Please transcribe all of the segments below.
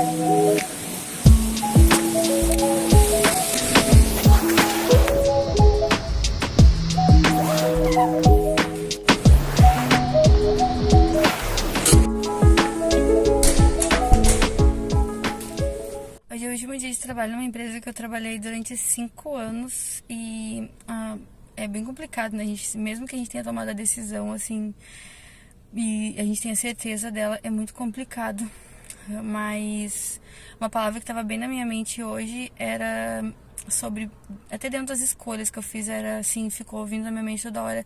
Hoje é o último dia de trabalho numa empresa que eu trabalhei durante 5 anos e é bem complicado, né? Mesmo que a gente tenha tomado a decisão, assim, e a gente tenha certeza dela, é muito complicado. Mas uma palavra que estava bem na minha mente hoje era sobre, até dentro das escolhas que eu fiz, era assim, ficou ouvindo na minha mente toda hora.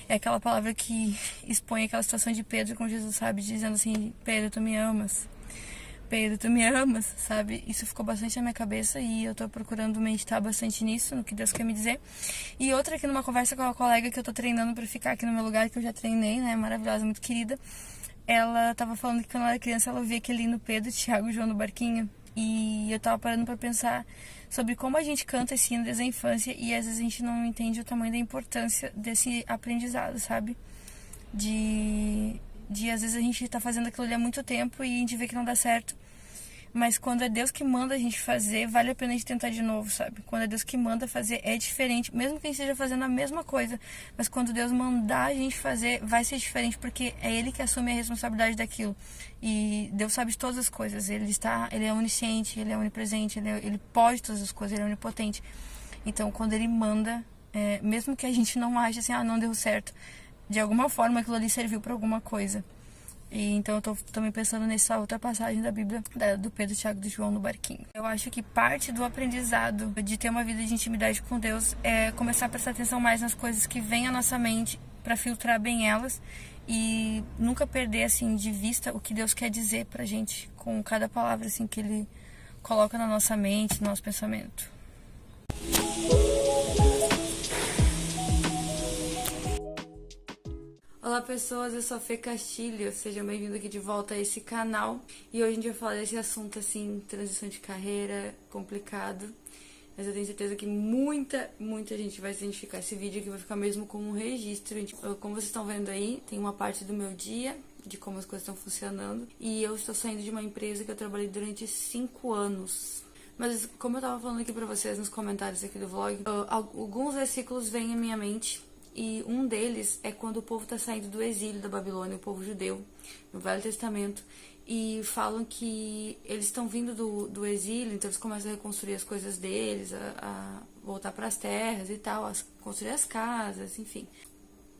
É aquela palavra que expõe aquela situação de Pedro com Jesus, sabe? Dizendo assim: Pedro, tu me amas. Pedro, tu me amas, sabe? Isso ficou bastante na minha cabeça e eu tô procurando meditar bastante nisso, no que Deus quer me dizer. E outra aqui numa conversa com uma colega que eu tô treinando pra ficar aqui no meu lugar, que eu já treinei, né? Maravilhosa, muito querida. Ela tava falando que quando ela era criança ela via aquele no Pedro, Tiago e João no barquinho. E eu tava parando pra pensar sobre como a gente canta esse hino desde a infância e às vezes a gente não entende o tamanho da importância desse aprendizado, sabe? De às vezes a gente tá fazendo aquilo ali há muito tempo e a gente vê que não dá certo. Mas quando é Deus que manda a gente fazer, vale a pena a gente tentar de novo, sabe? Quando é Deus que manda fazer, é diferente. Mesmo que a gente esteja fazendo a mesma coisa. Mas quando Deus mandar a gente fazer, vai ser diferente. Porque é Ele que assume a responsabilidade daquilo. E Deus sabe de todas as coisas. Ele é onisciente, Ele é onipresente, Ele pode todas as coisas, Ele é onipotente. Então, quando Ele manda, mesmo que a gente não ache assim, não deu certo, de alguma forma aquilo ali serviu para alguma coisa. E então eu tô também pensando nessa outra passagem da Bíblia, do Pedro, Tiago e João no barquinho. Eu acho que parte do aprendizado de ter uma vida de intimidade com Deus é começar a prestar atenção mais nas coisas que vêm à nossa mente para filtrar bem elas e nunca perder assim de vista o que Deus quer dizer pra gente com cada palavra assim que Ele coloca na nossa mente, no nosso pensamento. Olá pessoas, eu sou a Fê Castilho, sejam bem-vindos aqui de volta a esse canal. E hoje a gente vai falar desse assunto assim, transição de carreira, complicado. Mas eu tenho certeza que muita gente vai se identificar. Esse vídeo aqui vai ficar mesmo como um registro. Como vocês estão vendo aí, tem uma parte do meu dia, de como as coisas estão funcionando. E eu estou saindo de uma empresa que eu trabalhei durante 5 anos. Mas como eu estava falando aqui pra vocês nos comentários aqui do vlog, alguns versículos vêm à minha mente. E um deles é quando o povo está saindo do exílio da Babilônia, o povo judeu, no Velho Testamento. E falam que eles estão vindo do exílio, então eles começam a reconstruir as coisas deles, a voltar para as terras e tal, a construir as casas, enfim.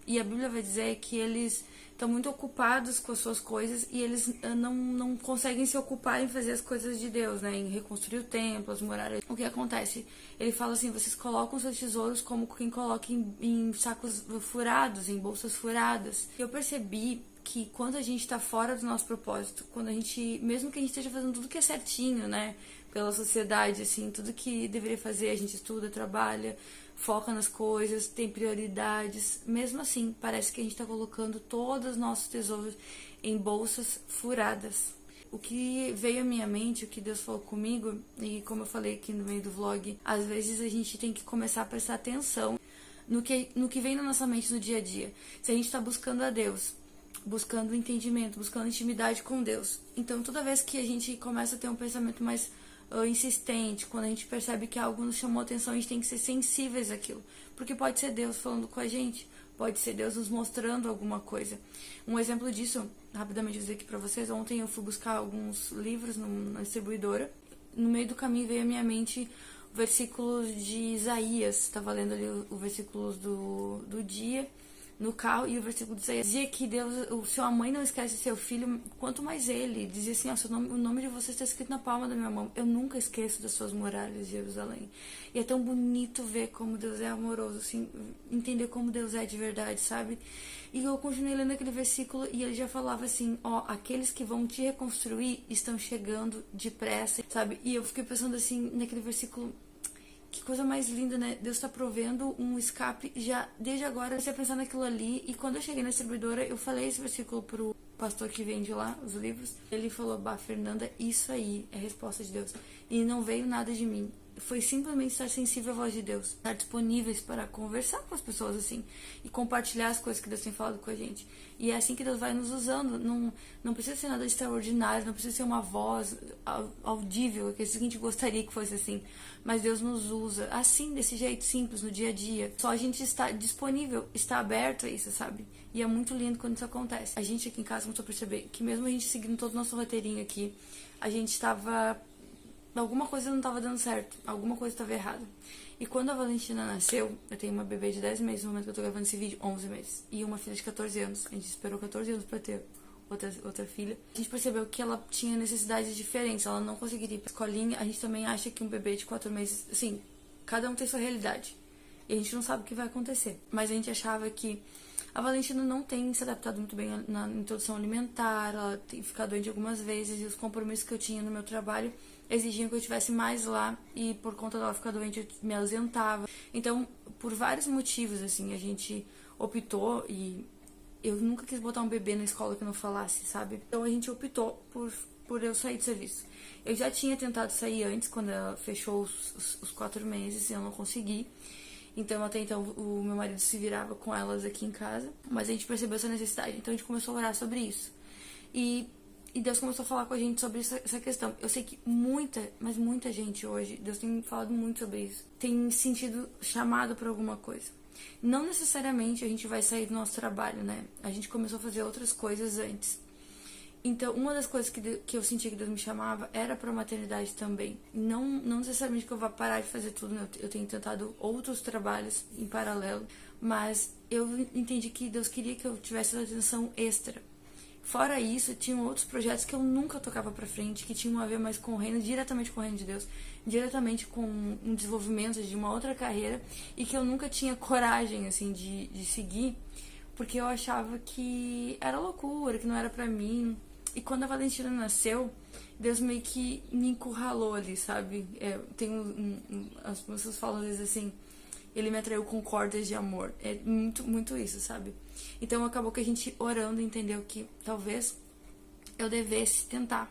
E a Bíblia vai dizer que eles estão muito ocupados com as suas coisas e eles não conseguem se ocupar em fazer as coisas de Deus, né? Em reconstruir o templo, as muralhas. O que acontece? Ele fala assim, vocês colocam seus tesouros como quem coloca em sacos furados, em bolsas furadas. E eu percebi que quando a gente tá fora do nosso propósito, quando a gente, mesmo que a gente esteja fazendo tudo que é certinho, né? Pela sociedade, assim, tudo que deveria fazer, a gente estuda, trabalha, foca nas coisas, tem prioridades. Mesmo assim, parece que a gente está colocando todos os nossos tesouros em bolsas furadas. O que veio à minha mente, o que Deus falou comigo, e como eu falei aqui no meio do vlog, às vezes a gente tem que começar a prestar atenção no que vem na nossa mente no dia a dia. Se a gente está buscando a Deus, buscando entendimento, buscando intimidade com Deus. Então, toda vez que a gente começa a ter um pensamento mais insistente, quando a gente percebe que algo nos chamou a atenção, a gente tem que ser sensíveis àquilo. Porque pode ser Deus falando com a gente, pode ser Deus nos mostrando alguma coisa. Um exemplo disso, rapidamente dizer aqui pra vocês, ontem eu fui buscar alguns livros na distribuidora. No meio do caminho veio à minha mente versículos de Isaías, estava lendo ali o versículos do dia no carro, e o versículo de Isaías dizia que Deus, sua mãe não esquece seu filho, quanto mais ele. Dizia assim, o nome de você está escrito na palma da minha mão. Eu nunca esqueço das suas muralhas de Jerusalém. E é tão bonito ver como Deus é amoroso, assim, entender como Deus é de verdade, sabe? E eu continuei lendo aquele versículo e ele já falava assim, aqueles que vão te reconstruir estão chegando depressa, sabe? E eu fiquei pensando assim, naquele versículo, que coisa mais linda, né? Deus tá provendo um escape já, desde agora. Eu comecei a pensar naquilo ali, e quando eu cheguei na distribuidora, eu falei esse versículo pro pastor que vende lá os livros. Ele falou, Fernanda, isso aí é a resposta de Deus. E não veio nada de mim. foi simplesmente estar sensível à voz de Deus, estar disponíveis para conversar com as pessoas assim e compartilhar as coisas que Deus tem falado com a gente. E é assim que Deus vai nos usando. Não precisa ser nada extraordinário, não precisa ser uma voz audível, que a gente gostaria que fosse assim. Mas Deus nos usa assim, desse jeito simples, no dia a dia. Só a gente está disponível, está aberto a isso, sabe? E é muito lindo quando isso acontece. A gente aqui em casa começou a perceber que mesmo a gente seguindo todo o nosso roteirinho aqui, a gente estava... alguma coisa não estava dando certo, alguma coisa estava errada. E quando a Valentina nasceu, eu tenho uma bebê de 10 meses no momento que eu tô gravando esse vídeo, 11 meses, e uma filha de 14 anos. A gente esperou 14 anos pra ter outra filha. A gente percebeu que ela tinha necessidades diferentes, ela não conseguiria ir pra escolinha. A gente também acha que um bebê de 4 meses, assim, cada um tem sua realidade. E a gente não sabe o que vai acontecer. Mas a gente achava que a Valentina não tem se adaptado muito bem na introdução alimentar, ela tem ficado doente algumas vezes, e os compromissos que eu tinha no meu trabalho exigiam que eu estivesse mais lá, e por conta dela ficar doente eu me ausentava. Então, por vários motivos, assim, a gente optou, e eu nunca quis botar um bebê na escola que não falasse, sabe? Então a gente optou por eu sair do serviço. Eu já tinha tentado sair antes, quando ela fechou os 4 meses, e eu não consegui. Então, até então, o meu marido se virava com elas aqui em casa, mas a gente percebeu essa necessidade, então a gente começou a orar sobre isso. E Deus começou a falar com a gente sobre essa questão. Eu sei que mas muita gente hoje, Deus tem falado muito sobre isso, tem sentido chamado por alguma coisa. Não necessariamente a gente vai sair do nosso trabalho, né? A gente começou a fazer outras coisas antes. Então, uma das coisas que eu senti que Deus me chamava era para a maternidade também. Não necessariamente que eu vá parar de fazer tudo, né? Eu tenho tentado outros trabalhos em paralelo, mas eu entendi que Deus queria que eu tivesse essa atenção extra. Fora isso, tinham outros projetos que eu nunca tocava pra frente, que tinham a ver mais com o reino, diretamente com o reino de Deus, diretamente com um desenvolvimento de uma outra carreira, e que eu nunca tinha coragem, assim, de seguir, porque eu achava que era loucura, que não era pra mim. E quando a Valentina nasceu, Deus meio que me encurralou ali, sabe? As pessoas falam às vezes assim, ele me atraiu com cordas de amor. É muito, muito isso, sabe? Então acabou que a gente orando entendeu que talvez eu devesse tentar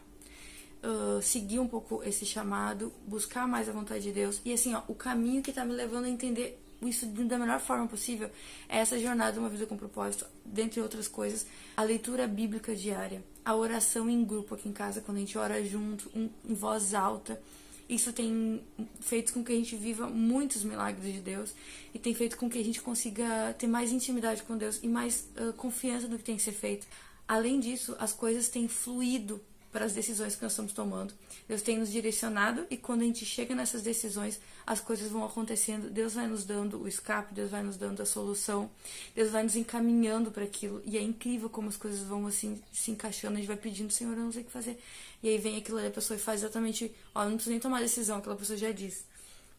seguir um pouco esse chamado, buscar mais a vontade de Deus. E assim, ó, o caminho que tá me levando a entender isso da melhor forma possível é essa jornada de uma vida com propósito, dentre outras coisas, a leitura bíblica diária, a oração em grupo aqui em casa, quando a gente ora junto, em voz alta. Isso tem feito com que a gente viva muitos milagres de Deus e tem feito com que a gente consiga ter mais intimidade com Deus e mais confiança no que tem que ser feito. Além disso, as coisas têm fluído para as decisões que nós estamos tomando. Deus tem nos direcionado e quando a gente chega nessas decisões, as coisas vão acontecendo. Deus vai nos dando o escape, Deus vai nos dando a solução, Deus vai nos encaminhando para aquilo. E é incrível como as coisas vão assim se encaixando. A gente vai pedindo, Senhor, eu não sei o que fazer. E aí vem aquilo ali, a pessoa faz exatamente, ó, não preciso nem tomar decisão, aquela pessoa já diz.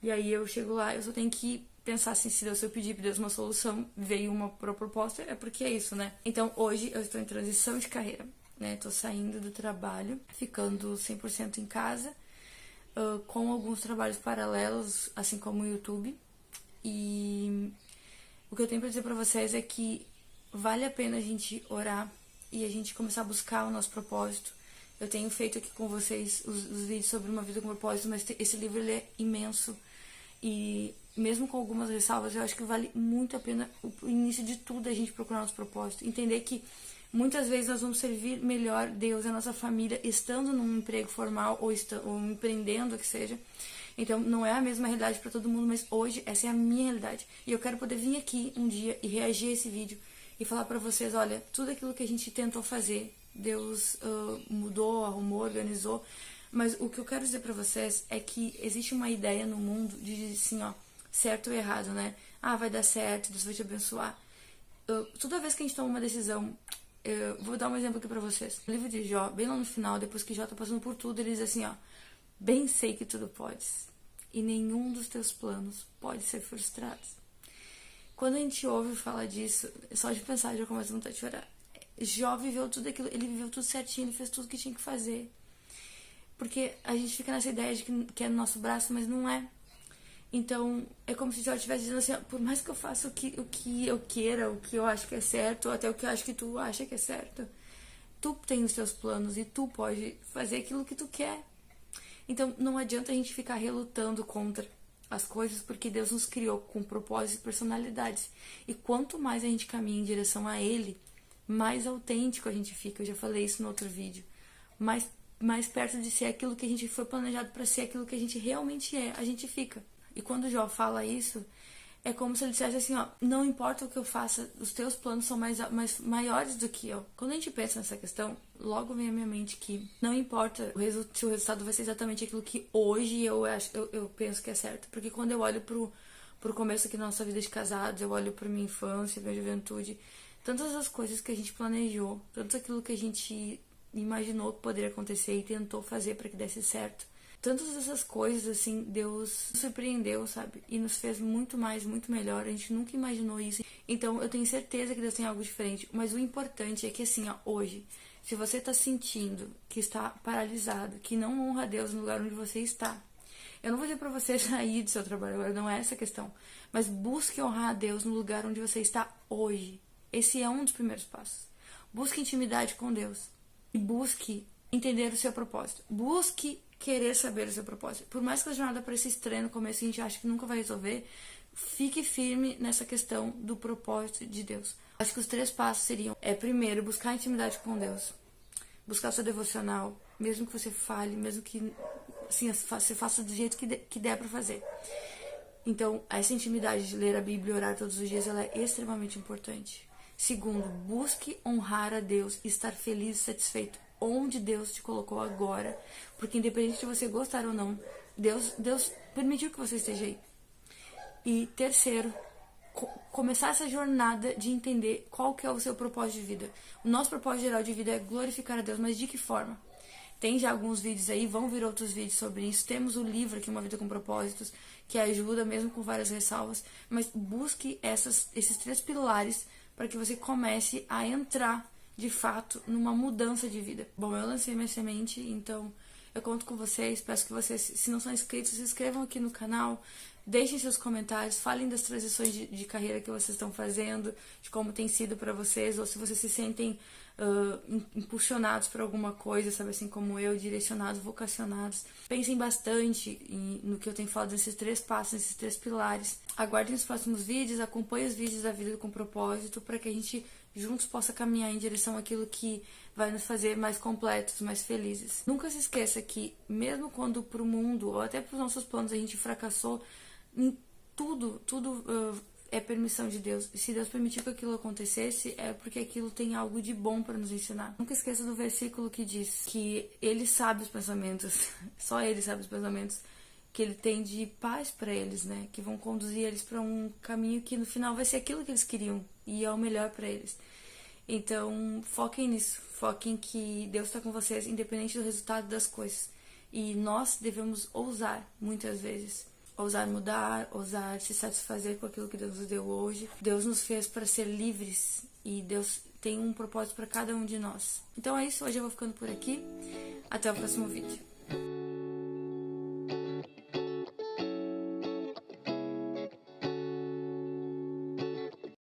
E aí eu chego lá, eu só tenho que pensar assim, se eu pedir para Deus uma solução, veio uma proposta, é porque é isso, né? Então hoje eu estou em transição de carreira. Né, tô saindo do trabalho, ficando 100% em casa, com alguns trabalhos paralelos, assim como o YouTube. E o que eu tenho pra dizer pra vocês é que vale a pena a gente orar e a gente começar a buscar o nosso propósito. Eu tenho feito aqui com vocês os vídeos sobre uma vida com propósito, mas esse livro ele é imenso. E mesmo com algumas ressalvas, eu acho que vale muito a pena o início de tudo a gente procurar nosso propósito. Entender que muitas vezes nós vamos servir melhor Deus e a nossa família estando num emprego formal ou empreendendo, que seja. Então, não é a mesma realidade para todo mundo, mas hoje essa é a minha realidade. E eu quero poder vir aqui um dia e reagir a esse vídeo e falar para vocês, olha, tudo aquilo que a gente tentou fazer, Deus mudou, arrumou, organizou. Mas o que eu quero dizer para vocês é que existe uma ideia no mundo de dizer assim, ó, certo ou errado, né? Ah, vai dar certo, Deus vai te abençoar. Toda vez que a gente toma uma decisão, vou dar um exemplo aqui pra vocês. No livro de Jó, bem lá no final, depois que Jó tá passando por tudo, ele diz assim, ó, bem sei que tudo podes, e nenhum dos teus planos pode ser frustrado. Quando a gente ouve falar disso, só de pensar já começa a vontade de chorar. Jó viveu tudo aquilo, ele viveu tudo certinho, ele fez tudo que tinha que fazer. Porque a gente fica nessa ideia de que é no nosso braço, mas não é. Então, é como se Jó estivesse dizendo assim, ó, por mais que eu faça o que eu queira, o que eu acho que é certo, ou até o que eu acho que tu acha que é certo, tu tem os teus planos e tu pode fazer aquilo que tu quer. Então não adianta a gente ficar relutando contra as coisas, porque Deus nos criou com propósitos e personalidades. E quanto mais a gente caminha em direção a Ele, mais autêntico a gente fica. Eu já falei isso no outro vídeo. Mais perto de ser aquilo que a gente foi planejado para ser, aquilo que a gente realmente é, a gente fica. E quando Jó fala isso, é como se ele dissesse assim, ó, não importa o que eu faça, os teus planos são maiores do que eu. Quando a gente pensa nessa questão, logo vem à minha mente que não importa se o resultado vai ser exatamente aquilo que hoje eu penso que é certo. Porque quando eu olho pro começo aqui da nossa vida de casados, eu olho pra minha infância, minha juventude, tantas as coisas que a gente planejou, tanto aquilo que a gente imaginou que poderia acontecer e tentou fazer para que desse certo. Tantas essas coisas, assim, Deus nos surpreendeu, sabe? E nos fez muito mais, muito melhor. A gente nunca imaginou isso. Então, eu tenho certeza que Deus tem algo diferente. Mas o importante é que, assim, ó, hoje, se você tá sentindo que está paralisado, que não honra a Deus no lugar onde você está, eu não vou dizer pra você sair do seu trabalho agora, não é essa a questão. Mas busque honrar a Deus no lugar onde você está hoje. Esse é um dos primeiros passos. Busque intimidade com Deus. E busque entender o seu propósito. Busque querer saber o seu propósito. Por mais que a jornada pareça estranha no começo e a gente acha que nunca vai resolver, fique firme nessa questão do propósito de Deus. Acho que os 3 passos seriam, primeiro, buscar intimidade com Deus. Buscar o seu devocional, mesmo que você falhe, mesmo que assim, você faça do jeito que der pra fazer. Então, essa intimidade de ler a Bíblia e orar todos os dias, ela é extremamente importante. Segundo, busque honrar a Deus e estar feliz e satisfeito onde Deus te colocou agora, porque independente de você gostar ou não, Deus permitiu que você esteja aí. E terceiro, começar essa jornada de entender qual que é o seu propósito de vida. O nosso propósito geral de vida é glorificar a Deus, mas de que forma? Tem já alguns vídeos aí, vão vir outros vídeos sobre isso. Temos o livro aqui, Uma Vida com Propósitos, que ajuda mesmo com várias ressalvas, mas busque esses 3 pilares para que você comece a entrar de fato numa mudança de vida. Bom, eu lancei minha semente, então eu conto com vocês. Peço que vocês, se não são inscritos, se inscrevam aqui no canal, deixem seus comentários, falem das transições de carreira que vocês estão fazendo, de como tem sido para vocês, ou se vocês se sentem impulsionados por alguma coisa, sabe, assim como eu, direcionados, vocacionados. Pensem bastante no que eu tenho falado nesses 3 passos, nesses 3 pilares. Aguardem os próximos vídeos, acompanhem os vídeos da Vida com Propósito, para que a gente juntos possa caminhar em direção àquilo que vai nos fazer mais completos, mais felizes. Nunca se esqueça que, mesmo quando pro mundo, ou até pros nossos planos, a gente fracassou, em tudo é permissão de Deus. E se Deus permitiu que aquilo acontecesse, é porque aquilo tem algo de bom para nos ensinar. Nunca esqueça do versículo que diz que Ele sabe os pensamentos, só Ele sabe os pensamentos que Ele tem de paz para eles, né? Que vão conduzir eles para um caminho que no final vai ser aquilo que eles queriam e é o melhor para eles. Então, foquem nisso. Foquem que Deus está com vocês, independente do resultado das coisas. E nós devemos ousar, muitas vezes. Ousar mudar, ousar se satisfazer com aquilo que Deus nos deu hoje. Deus nos fez para ser livres e Deus tem um propósito para cada um de nós. Então é isso, hoje eu vou ficando por aqui. Até o próximo vídeo.